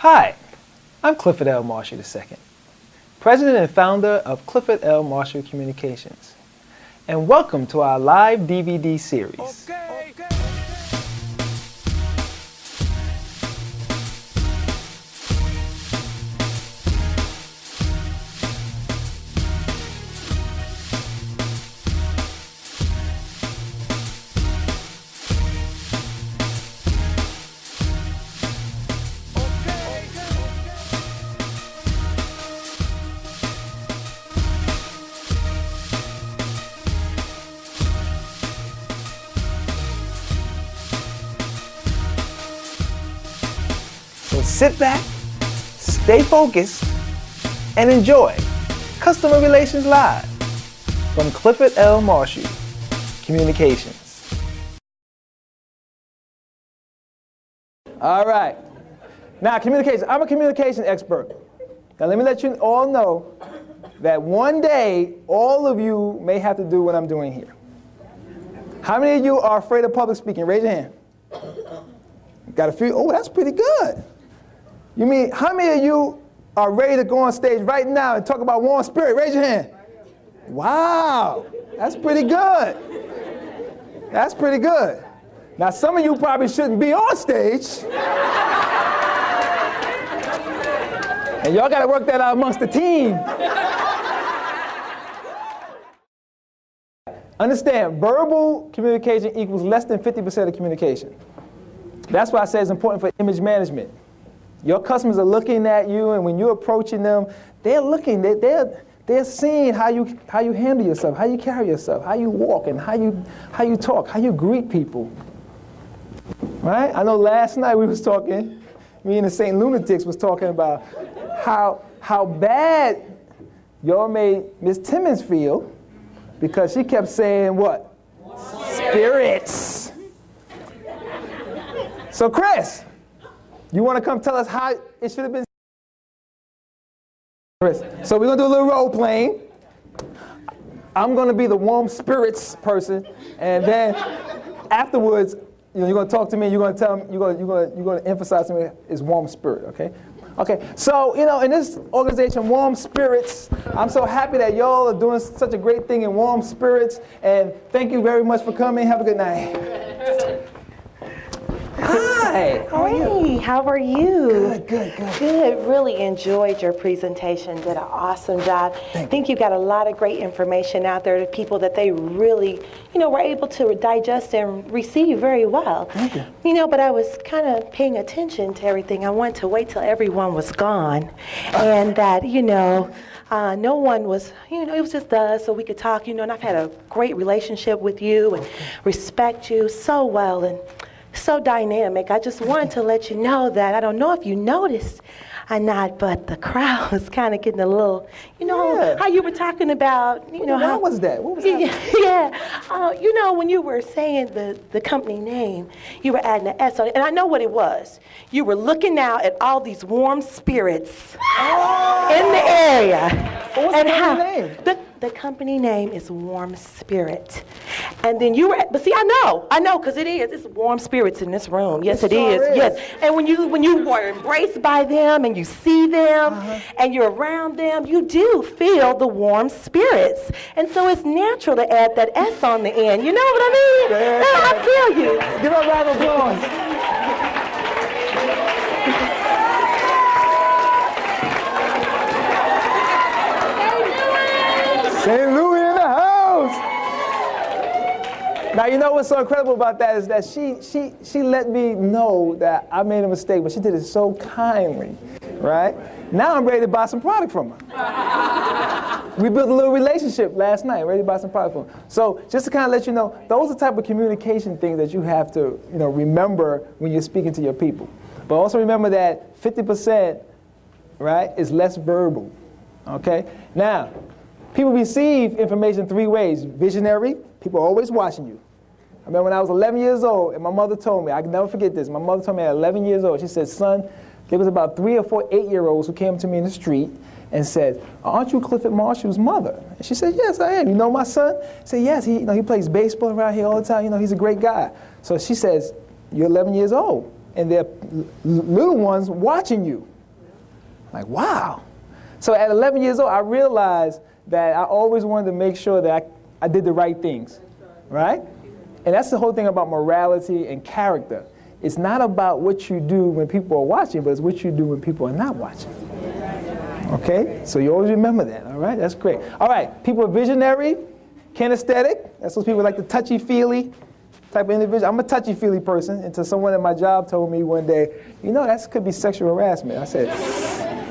Hi, I'm Clifford L Marshall II, President and founder of Clifford L Marshall Communications, and welcome to our live DVD series. So sit back, stay focused, and enjoy Customer Relations Live from Clifford L Marshall Communications. All right. Now, communication. I'm a communication expert. Now, let me let you all know that one day, all of you may have to do what I'm doing here. How many of you are afraid of public speaking? Raise your hand. Got a few? Oh, that's pretty good. You mean, how many of you are ready to go on stage right now and talk about warm spirit? Raise your hand. Wow, that's pretty good. That's pretty good. Now, some of you probably shouldn't be on stage. And y'all got to work that out amongst the team. Understand, verbal communication equals less than 50% of communication. That's why I say it's important for image management. Your customers are looking at you, and when you're approaching them, they're looking, they're seeing how you handle yourself, how you carry yourself, how you walk, and how you talk, how you greet people. Right? I know last night we was talking, me and the St. Lunatics was talking about how bad y'all made Miss Timmons feel because she kept saying what? Spirits. So Chris, you want to come tell us how it should have been? So we're going to do a little role playing. I'm going to be the warm spirits person, and then afterwards, you're going to talk to me. You're going to tell me. You're going to emphasize to me it's warm spirit. Okay. Okay. So in this organization, Warm Spirits, I'm so happy that y'all are doing such a great thing in Warm Spirits, and thank you very much for coming. Have a good night. Hi, how are you? Hey, how are you? Good. Good. Really enjoyed your presentation. Did an awesome job. I think you got a lot of great information out there to people that they really, were able to digest and receive very well. Thank you. But I was kind of paying attention to everything. I wanted to wait till everyone was gone, and that, no one was, it was just us, so we could talk, and I've had a great relationship with you and respect you so well and so dynamic. I just wanted to let you know that, I don't know if you noticed or not, but the crowd was kind of getting a little, how you were talking about, How was that? What was that? Yeah, when you were saying the company name, you were adding an S on it, and I know what it was. You were looking out at all these warm spirits in the area. What's the company name? The company name is Warm Spirit. And then you were, but see, I know, because it's warm spirits in this room. Yes, it is. Yes. And when you were embraced by them and you see them and you're around them, you do feel the warm spirits. And so it's natural to add that S on the end. You know what I mean? Yeah. I feel you. Give her a round of applause. St. Louis in the house. Now, you know what's so incredible about that is that she let me know that I made a mistake, but she did it so kindly, right? Now I'm ready to buy some product from her. We built a little relationship last night, ready to buy some product from her. So just to kind of let you know, those are the type of communication things that you have to, remember when you're speaking to your people. But also remember that 50%, right, is less verbal, okay? Now, people receive information three ways. Visionary, people are always watching you. I remember when I was 11 years old, and my mother told me, I can never forget this, my mother told me at 11 years old, she said, son, there was about 3 or 4 8-year-olds who came to me in the street and said, aren't you Clifford Marshall's mother? And she said, yes, I am. You know my son? I said, yes, he plays baseball around here all the time. He's a great guy. So she says, you're 11 years old, and there are little ones watching you. Like, wow. So at 11 years old, I realized that I always wanted to make sure that I did the right things, right? And that's the whole thing about morality and character. It's not about what you do when people are watching, but it's what you do when people are not watching. Okay? So you always remember that, all right? That's great. All right, people are visionary, kinesthetic. That's those people like the touchy-feely type of individual. I'm a touchy-feely person until someone at my job told me one day, you know, that could be sexual harassment. I said,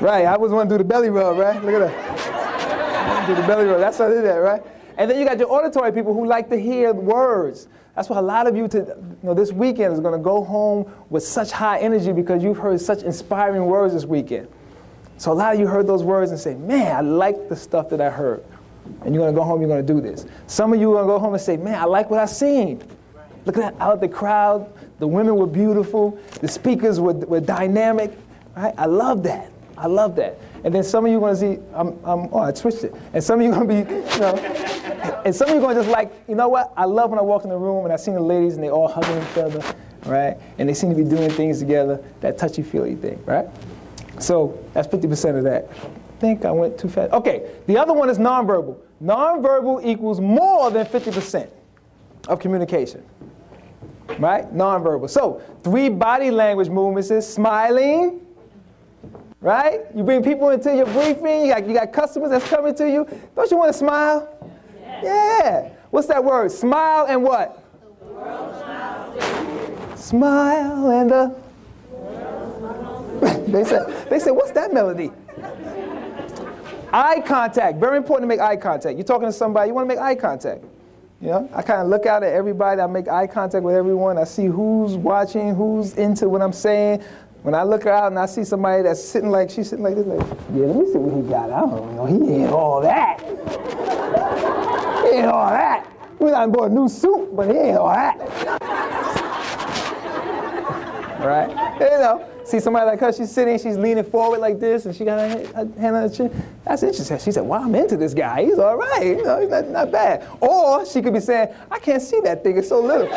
right, I always want to do the belly rub, right? Look at that. Do the belly rub. That's how I did that, right? And then you got your auditory people who like to hear words. That's why a lot of you, this weekend is going to go home with such high energy because you've heard such inspiring words this weekend. So a lot of you heard those words and say, man, I like the stuff that I heard. And you're going to go home, you're going to do this. Some of you are going to go home and say, man, I like what I seen. Look at that, out the crowd, the women were beautiful, the speakers were dynamic, right? I love that. I love that. And then some of you are going to see, I switched it. And some of you are going to be, and some of you are going to just like, you know what? I love when I walk in the room and I see the ladies and they all hugging each other, right? And they seem to be doing things together, that touchy-feely thing, right? So that's 50% of that. I think I went too fast. Okay, the other one is nonverbal. Nonverbal equals more than 50% of communication, right? Nonverbal. So 3 body language movements is smiling, right? You bring people into your briefing, you got customers that's coming to you. Don't you want to smile? Yeah. What's that word? Smile and what? The world smiles. Smile and the they said, what's that melody? Eye contact. Very important to make eye contact. You're talking to somebody, you want to make eye contact. You know, I kind of look out at everybody. I make eye contact with everyone. I see who's watching, who's into what I'm saying. When I look out and I see somebody that's she's sitting like this, like, yeah, let me see what he got. I don't know. He ain't all that. He ain't all that. We done bought a new suit, but he ain't all that. Right? You know, see somebody like her, she's sitting, she's leaning forward like this, and she got her hand on her chin. That's interesting. She said, wow, I'm into this guy. He's all right. You know, he's not bad. Or she could be saying, I can't see that thing. It's so little.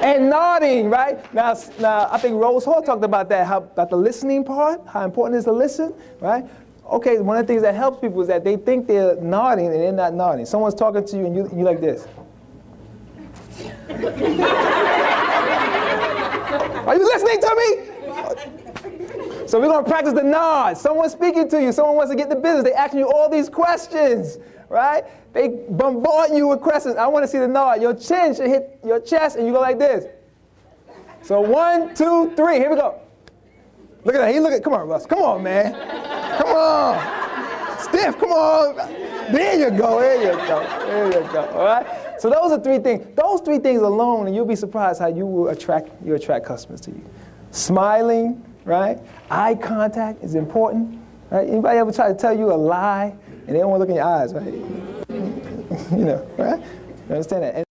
And nodding, right? Now, I think Rose Hall talked about that, about the listening part, how important it is to listen, right? Okay, one of the things that helps people is that they think they're nodding and they're not nodding. Someone's talking to you and you like this. Are you listening to me? So we're going to practice the nod. Someone's speaking to you. Someone wants to get the business. They asking you all these questions, right? They bombard you with questions. I want to see the nod. Your chin should hit your chest, and you go like this. So 1, 2, 3. Here we go. Look at that. Come on, Russ. Come on, man. Come on. Stiff, come on. There you go. There you go. There you go. All right? So those are 3 things. Those 3 things alone, and you'll be surprised how you will attract customers to you. Smiling, right? Eye contact is important. Right? Anybody ever try to tell you a lie and they don't want to look in your eyes, right? You know, right? You understand that?